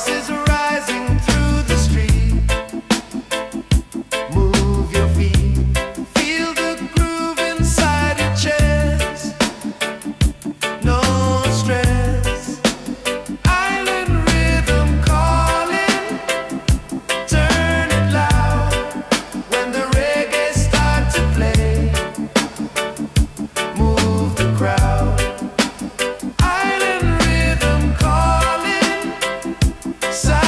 Voices rising through the street. Move your feet. Feel the groove inside your chest. No stress. Island rhythm calling. Turn it loud when the reggae start to play. Move the crowd. Island rhythm calling. Sound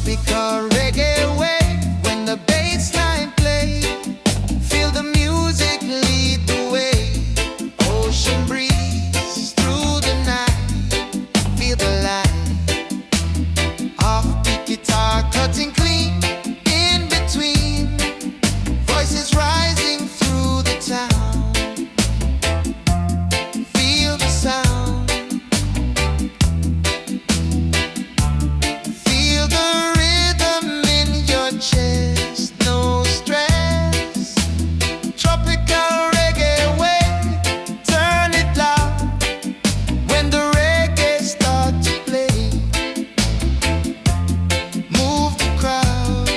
tropical reggae wave when the bass line play. Feel the music lead the way. Ocean breeze through the night. Feel the light. Off-beat guitar cutting clean. In between, voices rising through the town. Feel the sound. Feel the rhythm in your chest. No stress. Tropical reggae wave. Turn it loud when the reggae start to play. Move the crowd.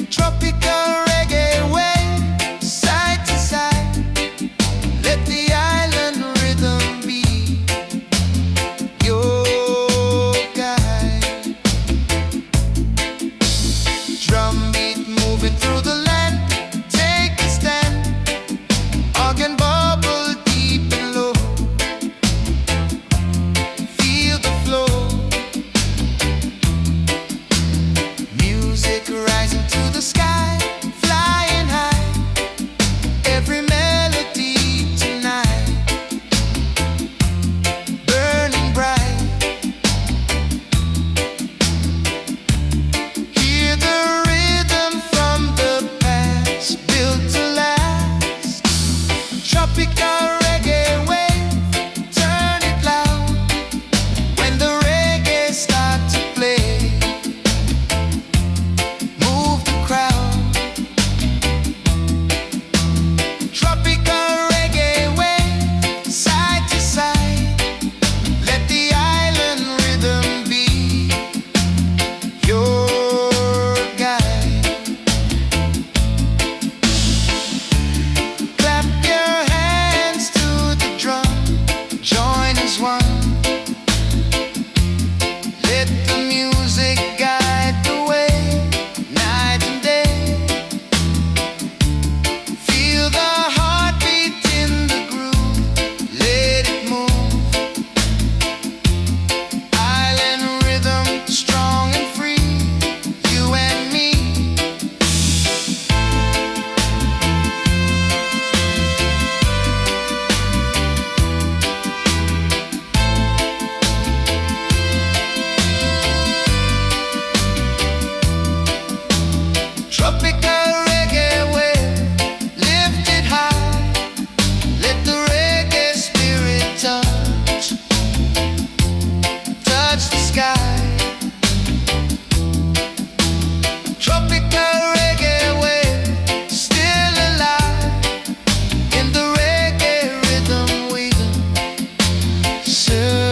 Tropical reggae wave. Side to side. Let the island rhythm be your guide. Drum beat moving through the land. Take a stand. Organ bubble deep and low. Feel the flow. Music rising to the sky. Flying high. Every melody tonight. Burning bright. Hear the rhythm from the past. Built to last. Tropical reggae wave. Turn it loud when the reggae start to play. Move the crowd. Tropical reggae wave. Side to side. Let the island rhythm be your guide. Clap your hands to the drum. Join as one. Let the music guide the way. Night and day. Feel the heartbeat in the groove. Let it move. Island rhythm, strong and free. You and me. Tropical reggae wave. Lift it high. Let the reggae spirit touch. Touch the sky. Tropical reggae wave. Still alive. In the reggae rhythm we survive.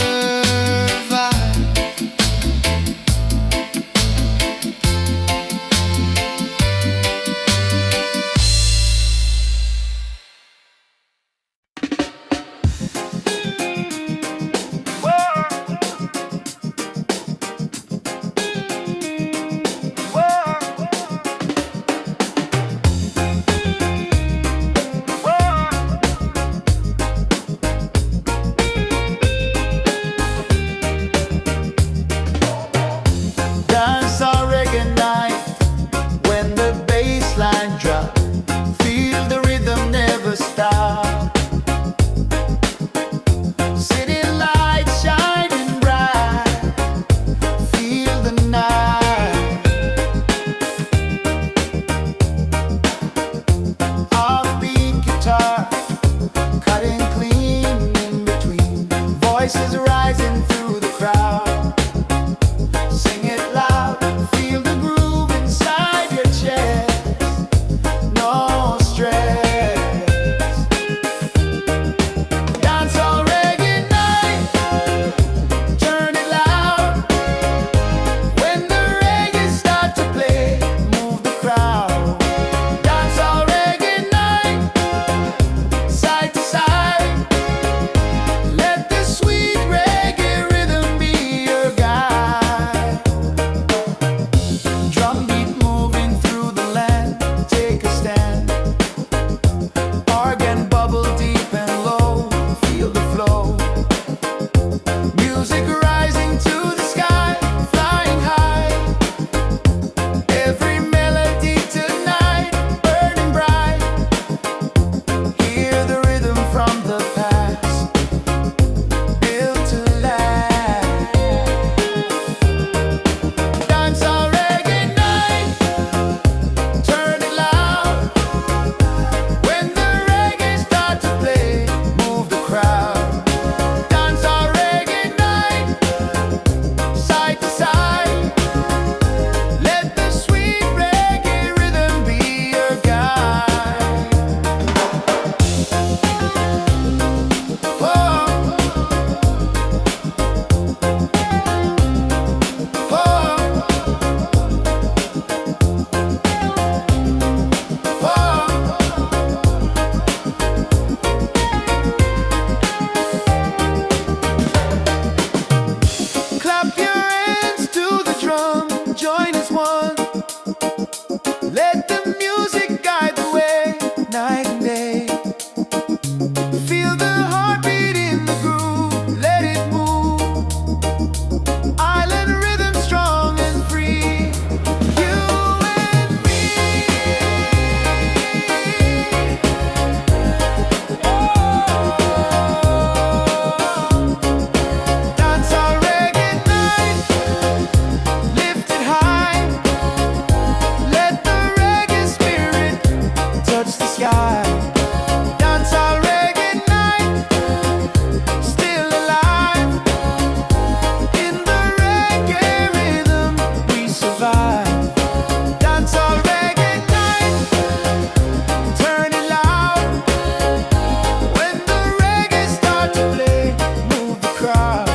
crowd.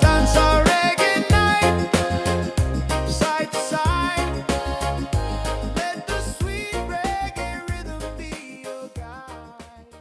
Dancehall reggae night, side to side. Let the sweet reggae rhythm be your guide.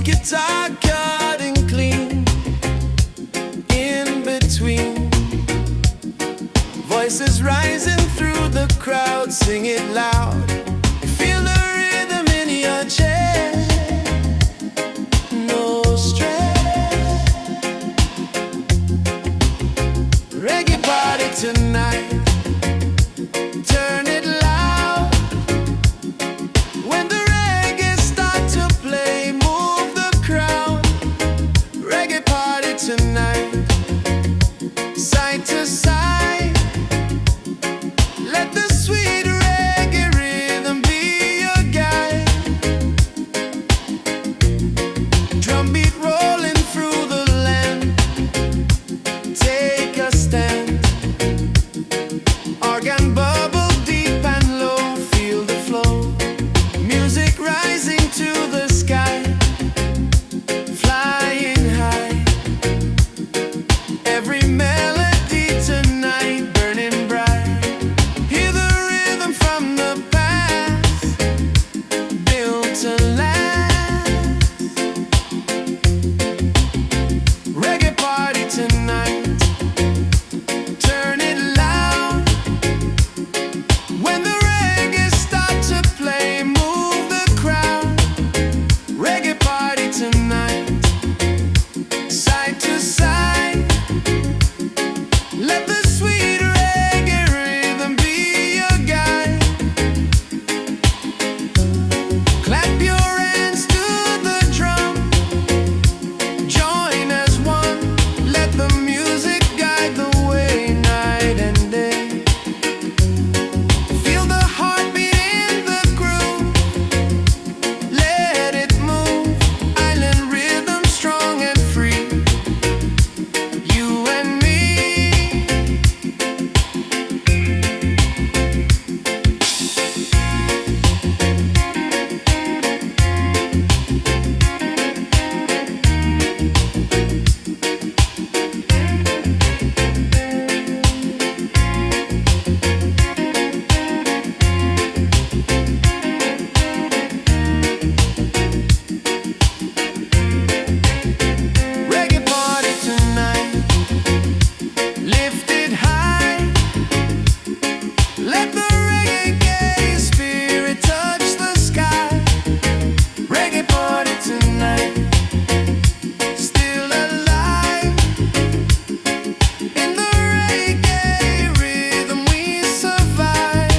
guitar cut and clean. In between, voices rising through the crowd, sing it loud. Feel the rhythm in your chest. No stress. Reggae party tonight. Turn it loud. When the reggae start to play, move the crowd. Reggae party tonight. Side to side. Let the sweet reggae rhythm be your guide. Drum beat rolling through the land. Take a stand. Organ bubble deep and low. Feel the flow. Music rising to the sky. Flying high. Every melody tonight burning bright. Hear the rhythm from the past, built to last. Reggae party tonight. Turn it loud. When the reggae start to play, move the crowd. Reggae party tonight. Side to side. Let the sweet reggae rhythm be your guide. Clap your hands to the drum. Join as one. Let the music guide the way night and day. Feel the heartbeat in the groove. Let it move. Island rhythm strong and free. You and me. Reggae party tonight. Lift it high. Let the reggae spirit touch the sky. Reggae party tonight. Still alive. In the reggae rhythm we survive.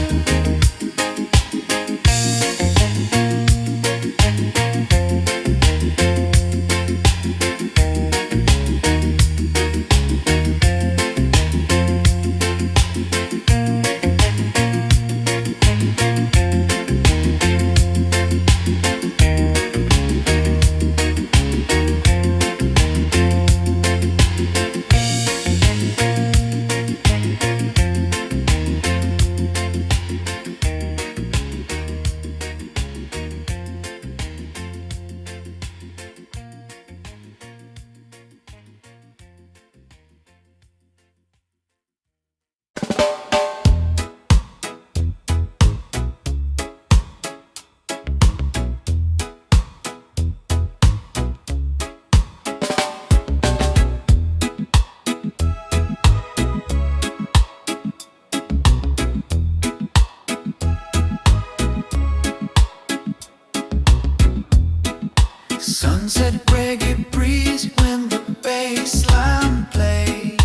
Sunset reggae breeze when the bass line play.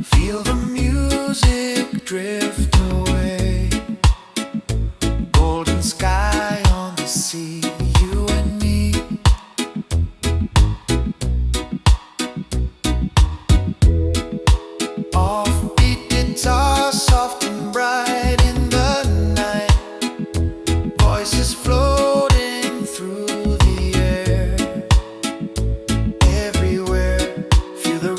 Feel the music drift away. Golden sky on the sea, you and me. Offbeat guitar, soft and bright in the night. Voices floating through the air. Everywhere, feel the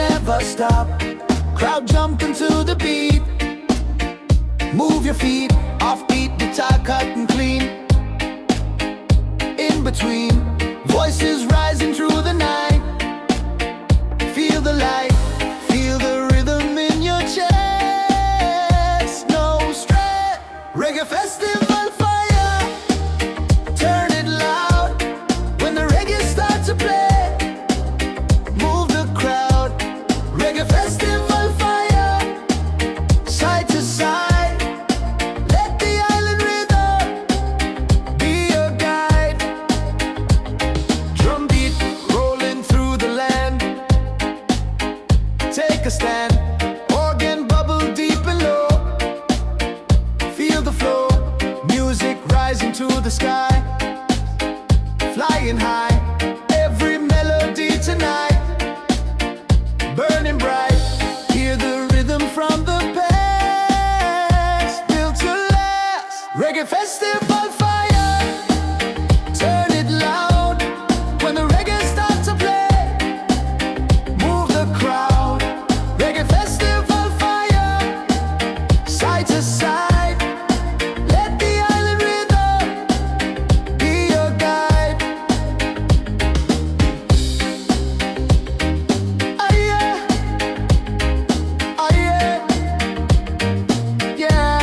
never stop. Crowd jumping to the beat. Move your feet, offbeat, guitar cut and clean. In between, voices rising through the night. Feel the light, feel the rhythm in your chest. No stress, reggae festival fire. Turn it loud when the reggae starts to play. Move the crowd, reggae festival fire. Side to side, let the island rhythm be your guide. Drum beat rolling through the land. Take a stand, organ bubble deep and low. Feel the flow, music rising to the sky. Flying high, every melody tonight. Burning bright, hear the rhythm from the past. Built to last, reggae festival fire. Turn it loud when the reggae starts to play. Move the crowd, reggae festival fire. Side to side, let the island rhythm be your guide. Oh yeah, oh yeah, yeah.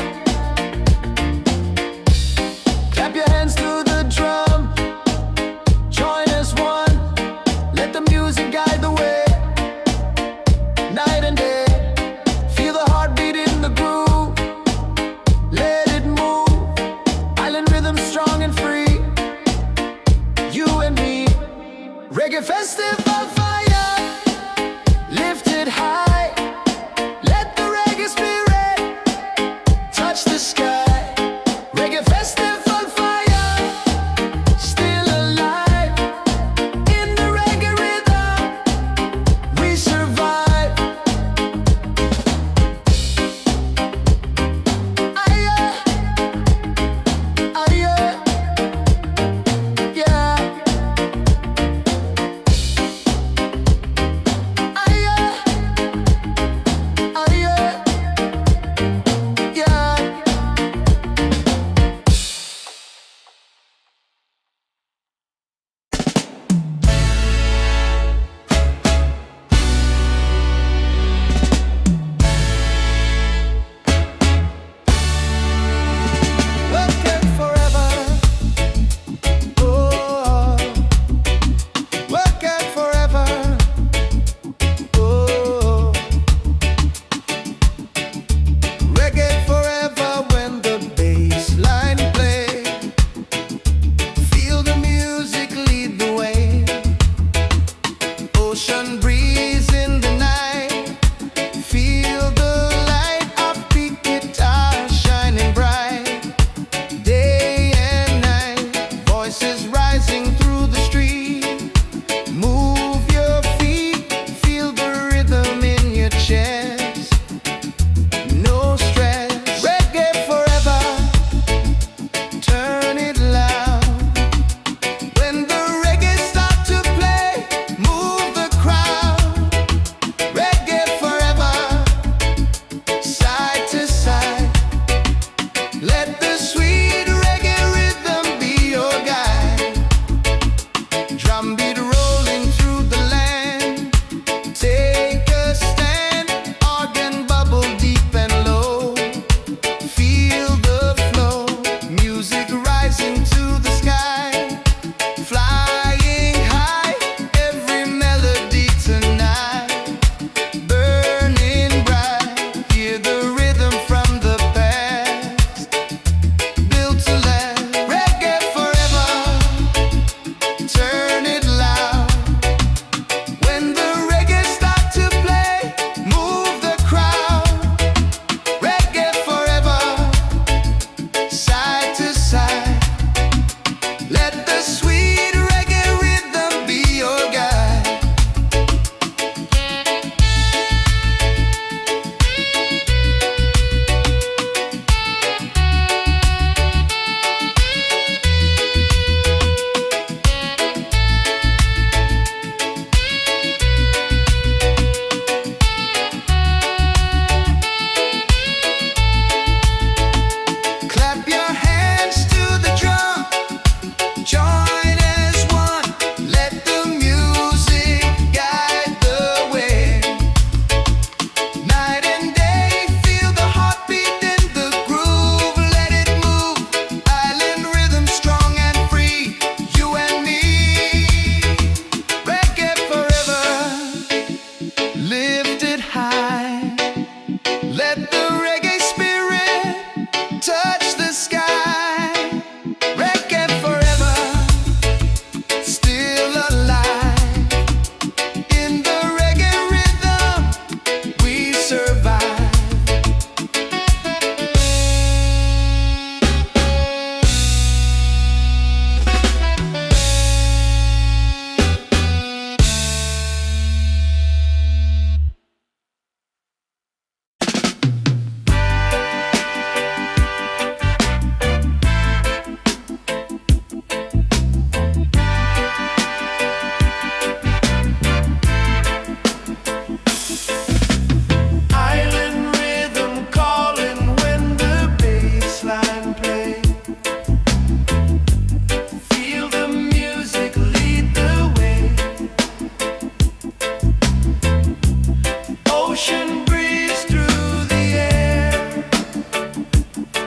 Ocean breeze through the air,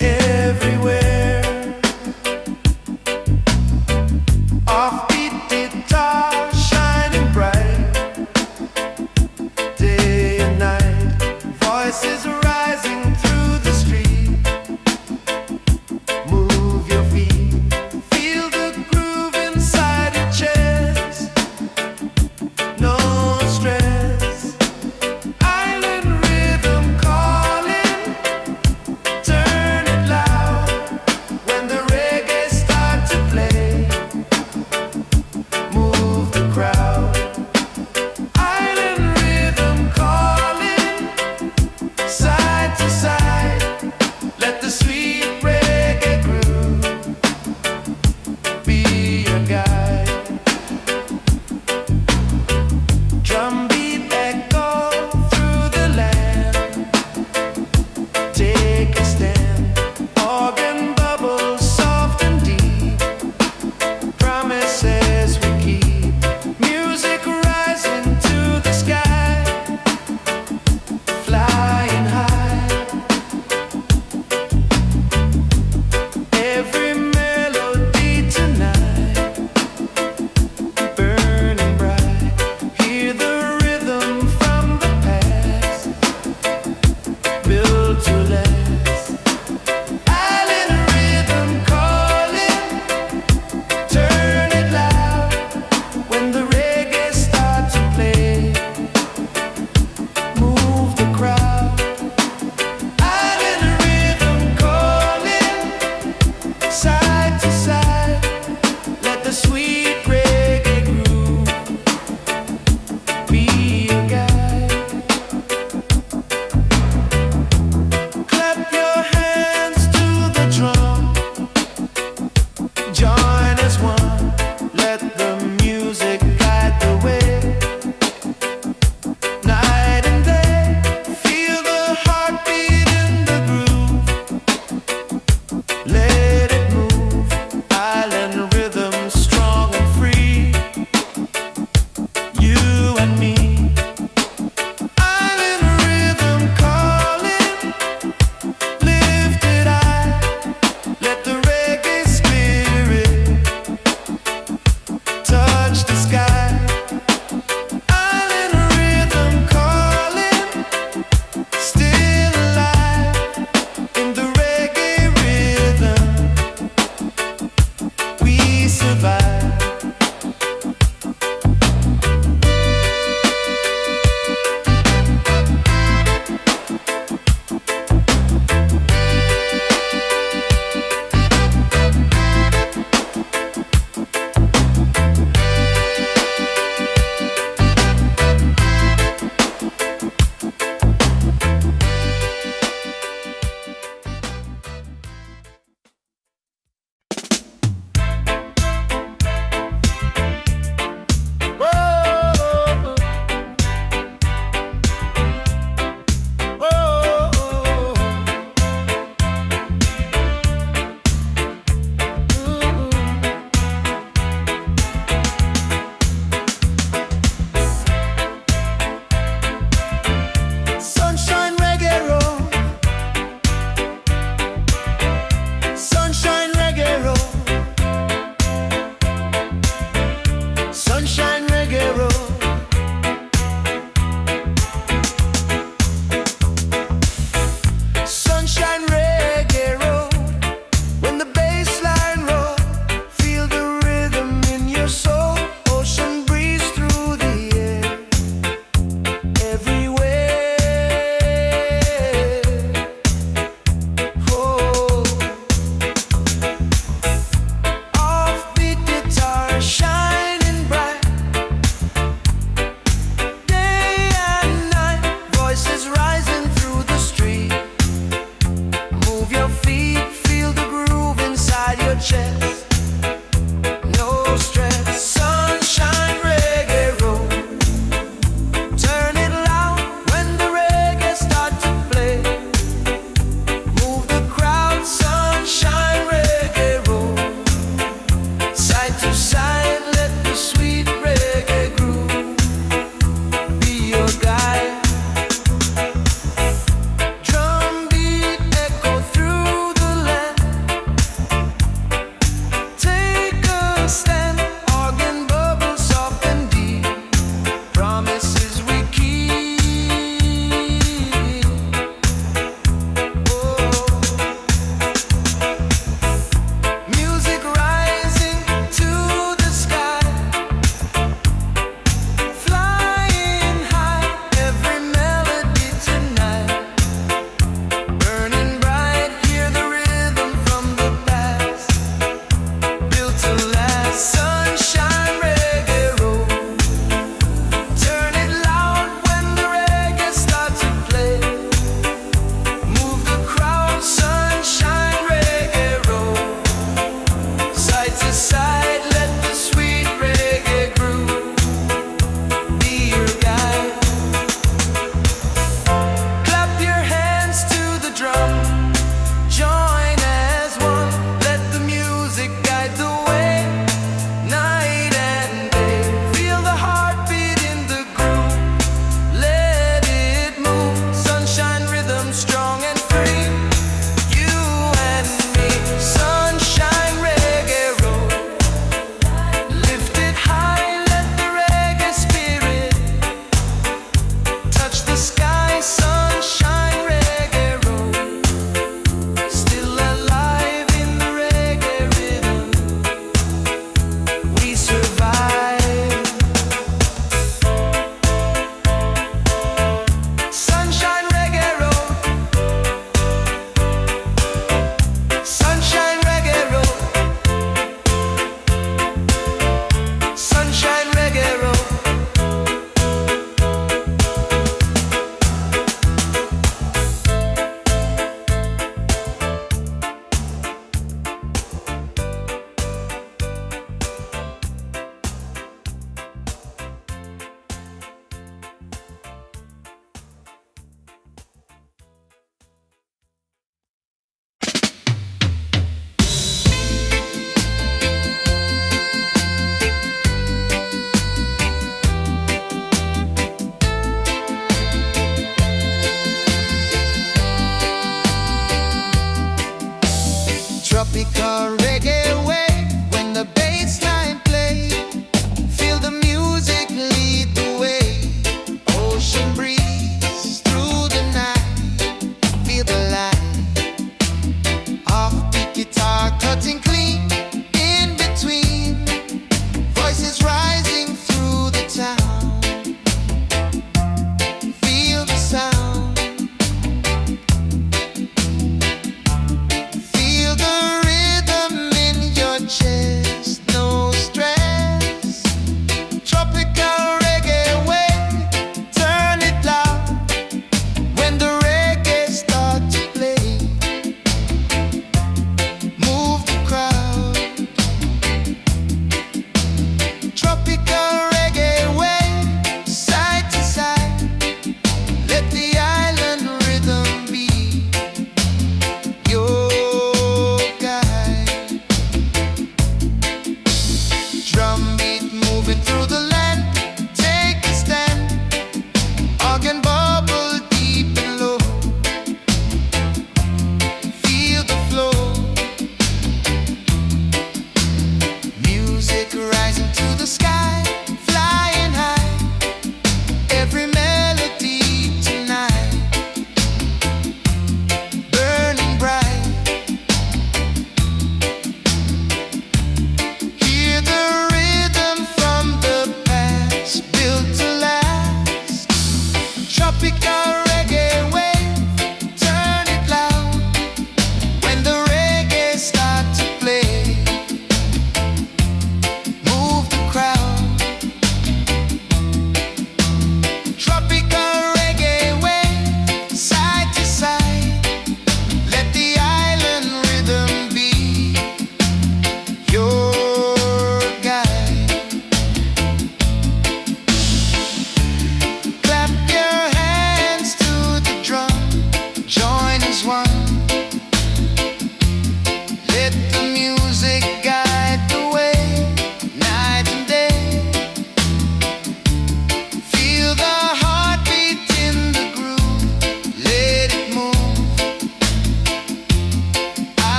everywhere. Offbeat guitar shining bright, day and night. Voices rising through the street. Move your feet, feel the groove inside your chest. No stress. I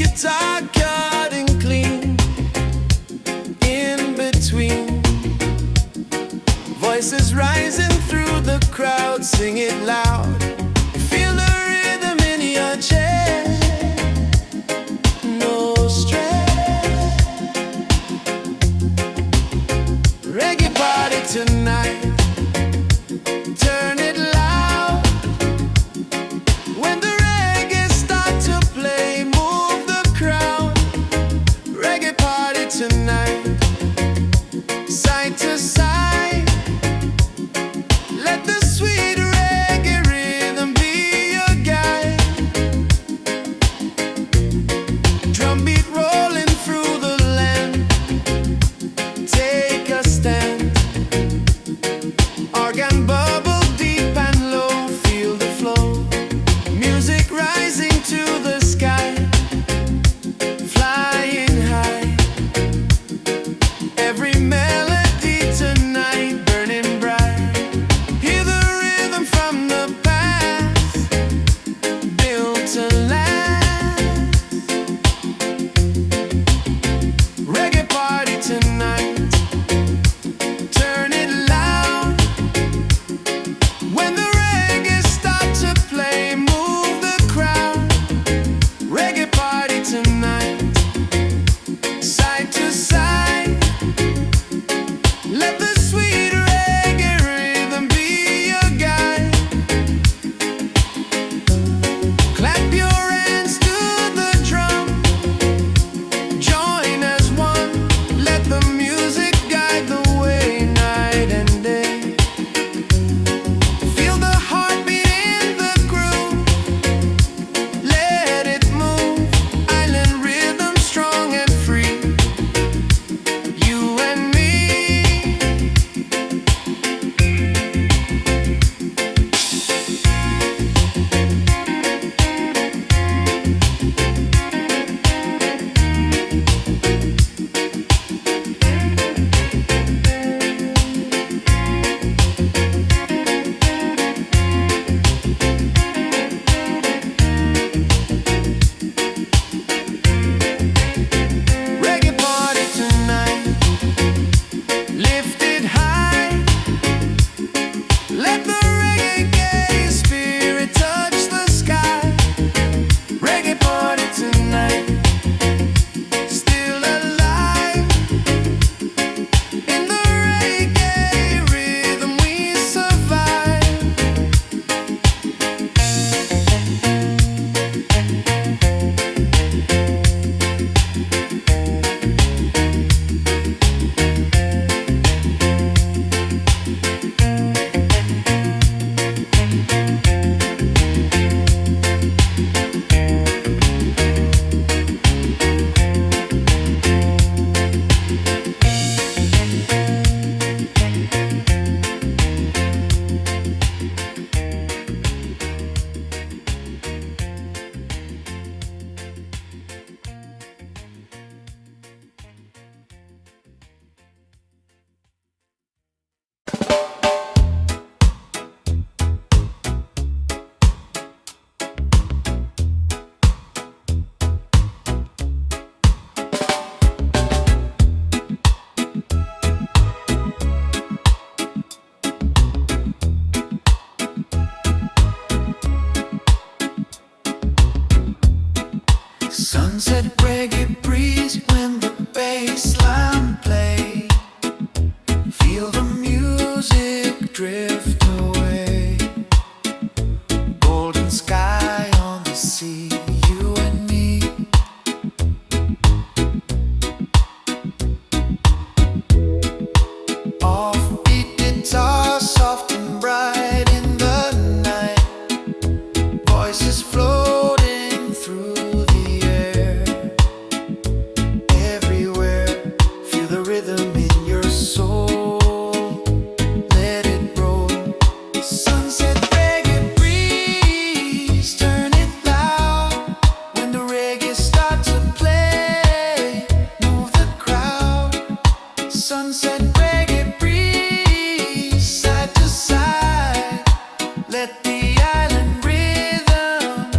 guitar cutting clean. In between, voices rising through the crowd, sing it loud. Feel the rhythm in your chest. No stress. Reggae party tonight. Turn it loud. When the reggae start to play, move the crowd. Reggae party tonight. Side to side. Let the sweet reggae rhythm be your guide. Drum beat rolling through the land. Take a stand. Organ bubble deep and low. Feel the flow. Music rising to the sky. Flying high. Every melody tonight burning bright. Hear the rhythm from the past, built to last. Reggae party tonight. Turn it loud. When the reggae start to play, move the crowd. Reggae party tonight. Side to side. Let the sweet reggae rhythm be your guide. Clap your hands to the drum. Join as one. Let the music guide the way night and day. Feel the heartbeat in the groove. Let it move. Island rhythm strong and free. You and me. Reggae party tonight. Lift it high. Let the reggae spirit touch the sky. Reggae party tonight. Still alive. In the reggae rhythm we survive. Sunset reggae breeze when the bass line play. Feel the music drift away. Golden sky on the sea, you and me. Offbeat guitar, soft and bright in the night. Voices floating through the air. Everywhere, feel the rhythm in your soul. Let it roll. Sunset reggae breeze, turn it loud. When the reggae start to play, move the crowd. Sunset reggae breeze, side to side. Let the island rhythm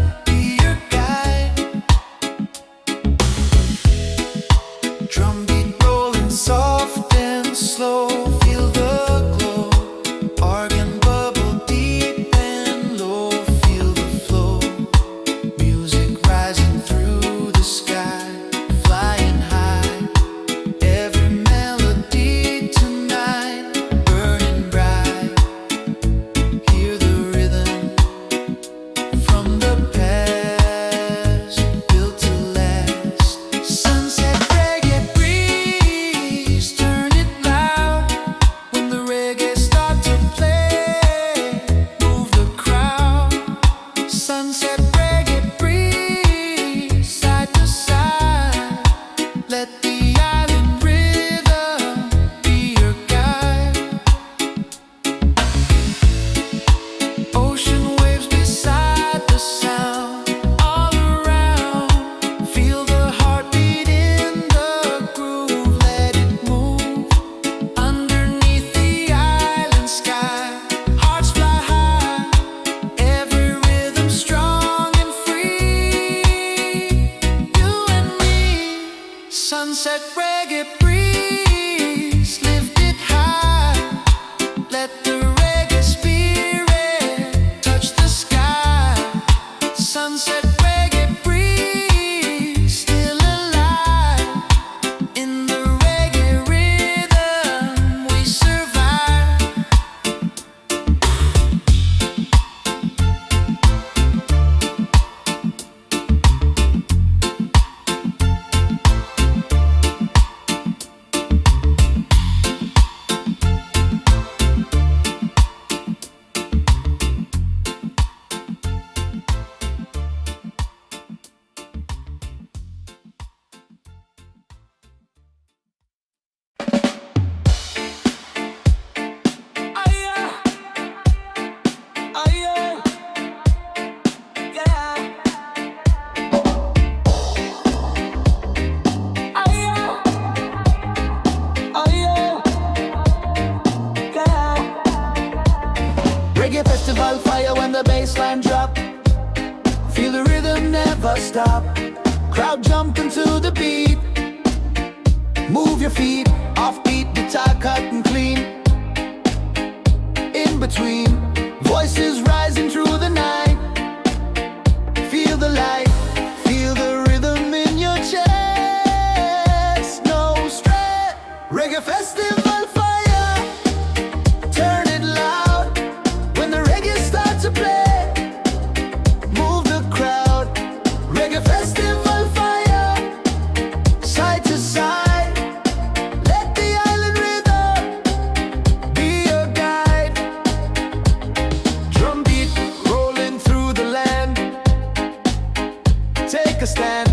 from the past, built to last. Sunset reggae breeze, turn it loud when the reggae start to play. Move the crowd. Sunset reggae breeze, side to side. Let the island rhythm be your guide. Ocean waves beside the sound, all around. Feel the heartbeat in the groove, let it move. Underneath the island sky, hearts fly high. Every rhythm strong and free. You and me, sunset reggae breeze, lift it high. Let the reggae spirit touch the sky. Sunset reggae breeze, still alive. In the reggae rhythm we survive. Reggae festival fire when the bass line drop. Feel the rhythm never stop. Crowd jumping to the beat. Move your feet, offbeat, guitar cut and clean. In between, voices rising through the night. Feel the light, feel the rhythm in your chest. No stress. Reggae festival fire, turn it loud when the reggae starts to play. Move the crowd. Reggae festival fire, side to side. Let the island rhythm be your guide. Drum beat rolling through the land. Take a stand.